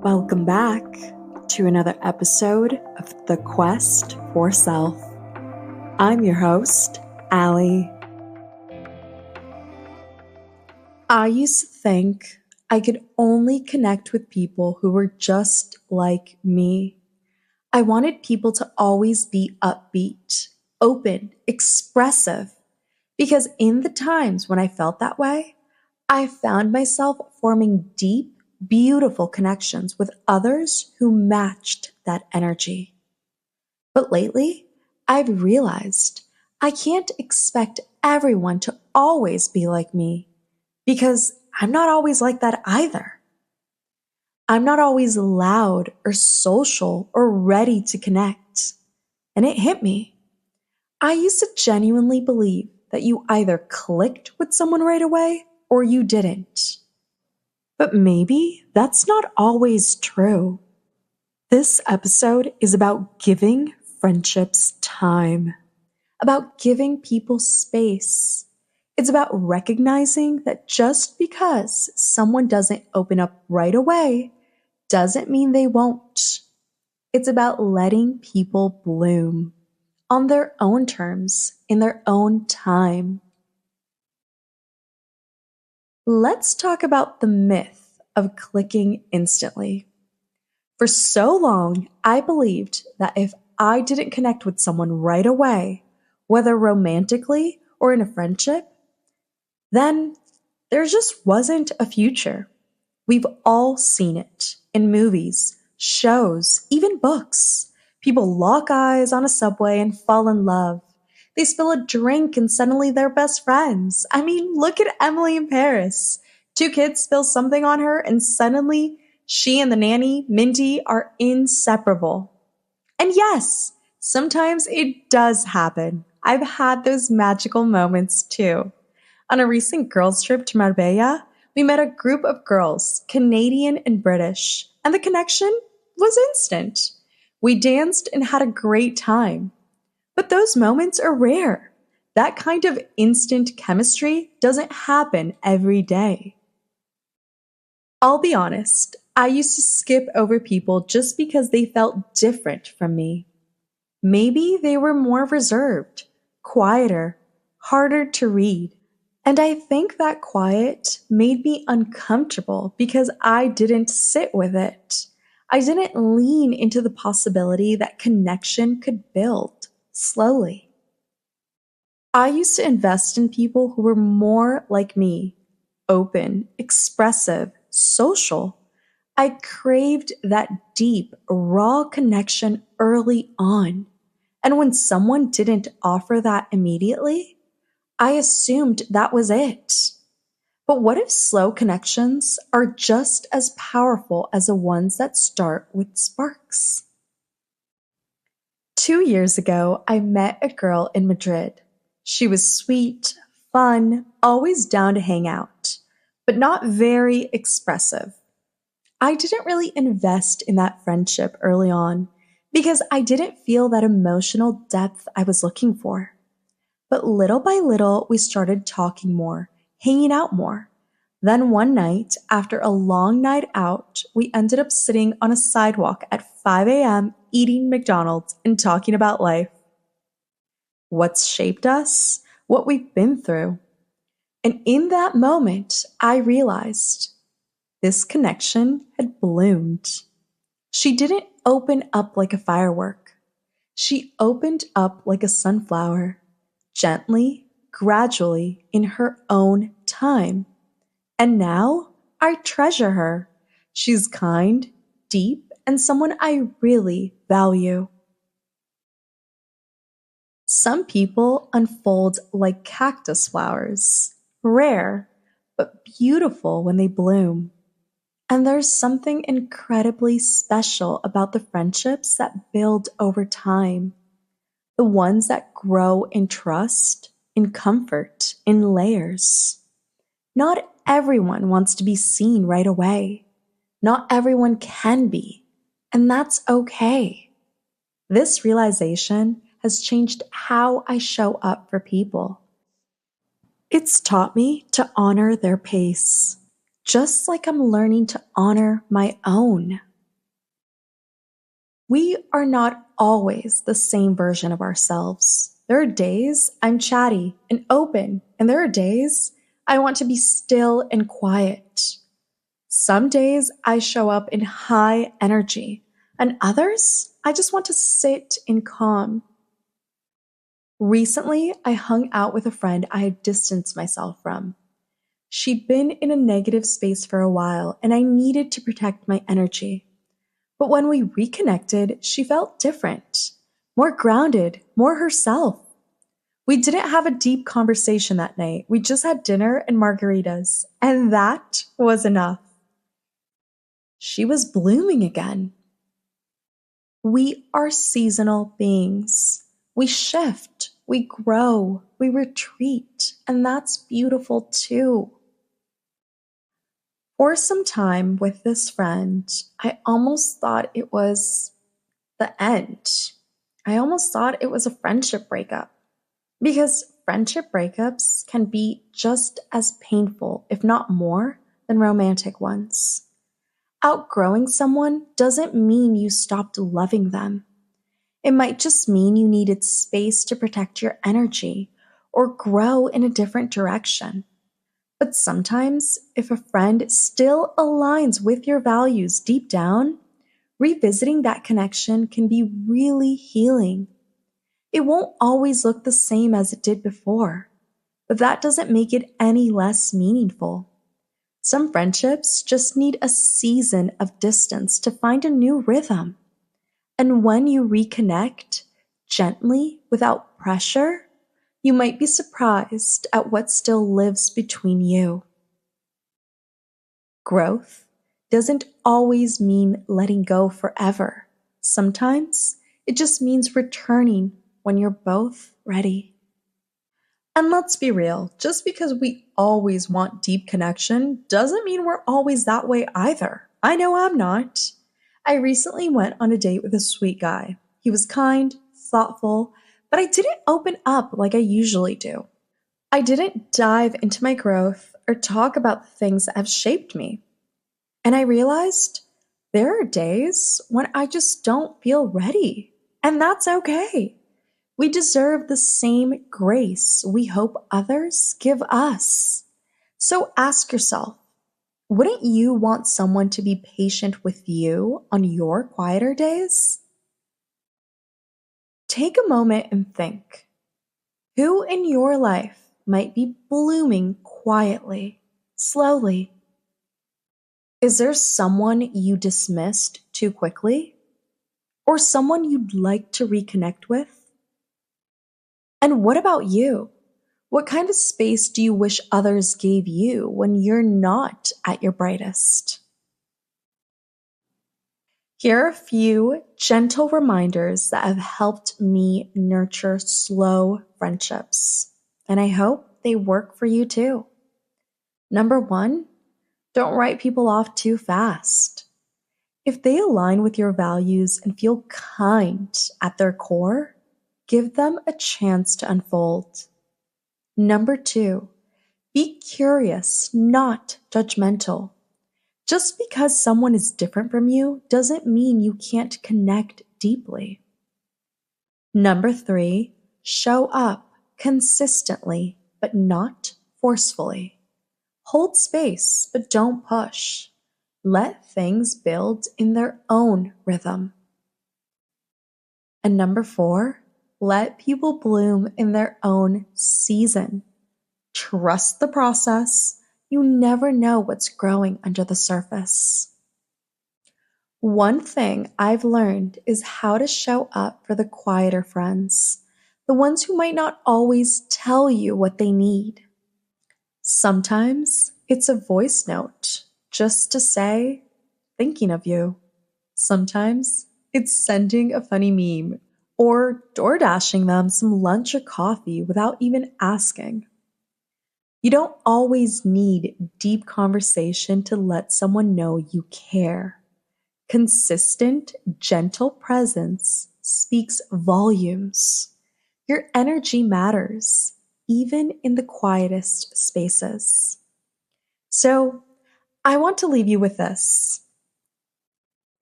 Welcome back to another episode of The Quest for Self. I'm your host, Allie. I used to think I could only connect with people who were just like me. I wanted people to always be upbeat, open, expressive, because in the times when I felt that way, I found myself forming deep, beautiful connections with others who matched that energy. But lately, I've realized I can't expect everyone to always be like me because I'm not always like that either. I'm not always loud or social or ready to connect. And it hit me. I used to genuinely believe that you either clicked with someone right away or you didn't. But maybe that's not always true. This episode is about giving friendships time, about giving people space. It's about recognizing that just because someone doesn't open up right away doesn't mean they won't. It's about letting people bloom on their own terms, in their own time. Let's talk about the myth of clicking instantly. For so long, I believed that if I didn't connect with someone right away, whether romantically or in a friendship, then there just wasn't a future. We've all seen it in movies, shows, even books. People lock eyes on a subway and fall in love. They spill a drink and suddenly they're best friends. I mean, look at Emily in Paris. Two kids spill something on her and suddenly she and the nanny, Mindy, are inseparable. And yes, sometimes it does happen. I've had those magical moments too. On a recent girls' trip to Marbella, we met a group of girls, Canadian and British, and the connection was instant. We danced and had a great time. But those moments are rare. That kind of instant chemistry doesn't happen every day. I'll be honest, I used to skip over people just because they felt different from me. Maybe they were more reserved, quieter, harder to read. And I think that quiet made me uncomfortable because I didn't sit with it. I didn't lean into the possibility that connection could build slowly. I used to invest in people who were more like me, open, expressive, social. I craved that deep, raw connection early on. And when someone didn't offer that immediately, I assumed that was it. But what if slow connections are just as powerful as the ones that start with sparks? 2 years ago, I met a girl in Madrid. She was sweet, fun, always down to hang out, but not very expressive. I didn't really invest in that friendship early on because I didn't feel that emotional depth I was looking for. But little by little, we started talking more, hanging out more. Then one night, after a long night out, we ended up sitting on a sidewalk at 5 a.m. eating McDonald's and talking about life. What's shaped us? What we've been through. And in that moment, I realized this connection had bloomed. She didn't open up like a firework. She opened up like a sunflower, gently, gradually, in her own time. And now I treasure her. She's kind, deep, and someone I really value. Some people unfold like cactus flowers, rare, but beautiful when they bloom. And there's something incredibly special about the friendships that build over time. The ones that grow in trust, in comfort, in layers. Not everyone wants to be seen right away. Not everyone can be, and that's okay. This realization has changed how I show up for people. It's taught me to honor their pace, just like I'm learning to honor my own. We are not always the same version of ourselves. There are days I'm chatty and open, and there are days I want to be still and quiet. Some days I show up in high energy, and others I just want to sit in calm. Recently, I hung out with a friend I had distanced myself from. She'd been in a negative space for a while, and I needed to protect my energy. But when we reconnected, she felt different, more grounded, more herself. We didn't have a deep conversation that night. We just had dinner and margaritas, and that was enough. She was blooming again. We are seasonal beings. We shift, we grow, we retreat, and that's beautiful too. For some time with this friend, I almost thought it was the end. I almost thought it was a friendship breakup because friendship breakups can be just as painful, if not more, than romantic ones. Outgrowing someone doesn't mean you stopped loving them. It might just mean you needed space to protect your energy or grow in a different direction. But sometimes, if a friend still aligns with your values deep down, revisiting that connection can be really healing. It won't always look the same as it did before, but that doesn't make it any less meaningful. Some friendships just need a season of distance to find a new rhythm. And when you reconnect, gently, without pressure, you might be surprised at what still lives between you. Growth doesn't always mean letting go forever. Sometimes it just means returning when you're both ready. And let's be real, just because we always want deep connection doesn't mean we're always that way either. I know I'm not. I recently went on a date with a sweet guy. He was kind, thoughtful, but I didn't open up like I usually do. I didn't dive into my growth or talk about the things that have shaped me. And I realized there are days when I just don't feel ready. And that's okay. We deserve the same grace we hope others give us. So ask yourself, wouldn't you want someone to be patient with you on your quieter days? Take a moment and think, who in your life might be blooming quietly, slowly? Is there someone you dismissed too quickly? Or someone you'd like to reconnect with? And what about you? What kind of space do you wish others gave you when you're not at your brightest? Here are a few gentle reminders that have helped me nurture slow friendships, and I hope they work for you too. Number one, don't write people off too fast. If they align with your values and feel kind at their core, give them a chance to unfold. Number two, be curious, not judgmental. Just because someone is different from you doesn't mean you can't connect deeply. Number three, show up consistently, but not forcefully. Hold space, but don't push. Let things build in their own rhythm. And number four, let people bloom in their own season. Trust the process. You never know what's growing under the surface. One thing I've learned is how to show up for the quieter friends, the ones who might not always tell you what they need. Sometimes it's a voice note just to say, thinking of you. Sometimes it's sending a funny meme or door dashing them some lunch or coffee without even asking. You don't always need deep conversation to let someone know you care. Consistent, gentle presence speaks volumes. Your energy matters, even in the quietest spaces. So, I want to leave you with this.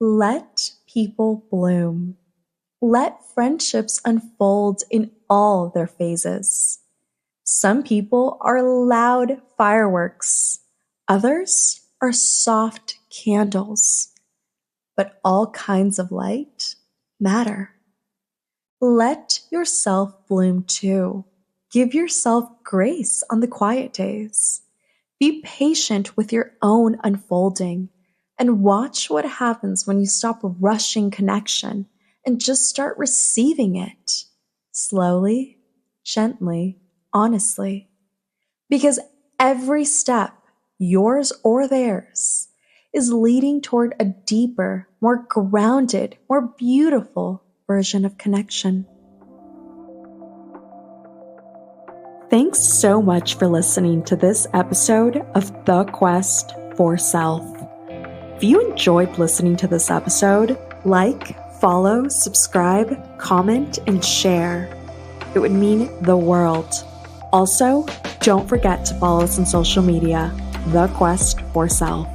Let people bloom. Let friendships unfold in all their phases. Some people are loud fireworks, others are soft candles, but all kinds of light matter. Let yourself bloom too. Give yourself grace on the quiet days. Be patient with your own unfolding and watch what happens when you stop rushing connection and just start receiving it slowly, gently, honestly. Because every step, yours or theirs, is leading toward a deeper, more grounded, more beautiful version of connection. Thanks so much for listening to this episode of The Quest for Self. If you enjoyed listening to this episode, like, follow, subscribe, comment, and share. It would mean the world. Also, don't forget to follow us on social media, The Quest for Self.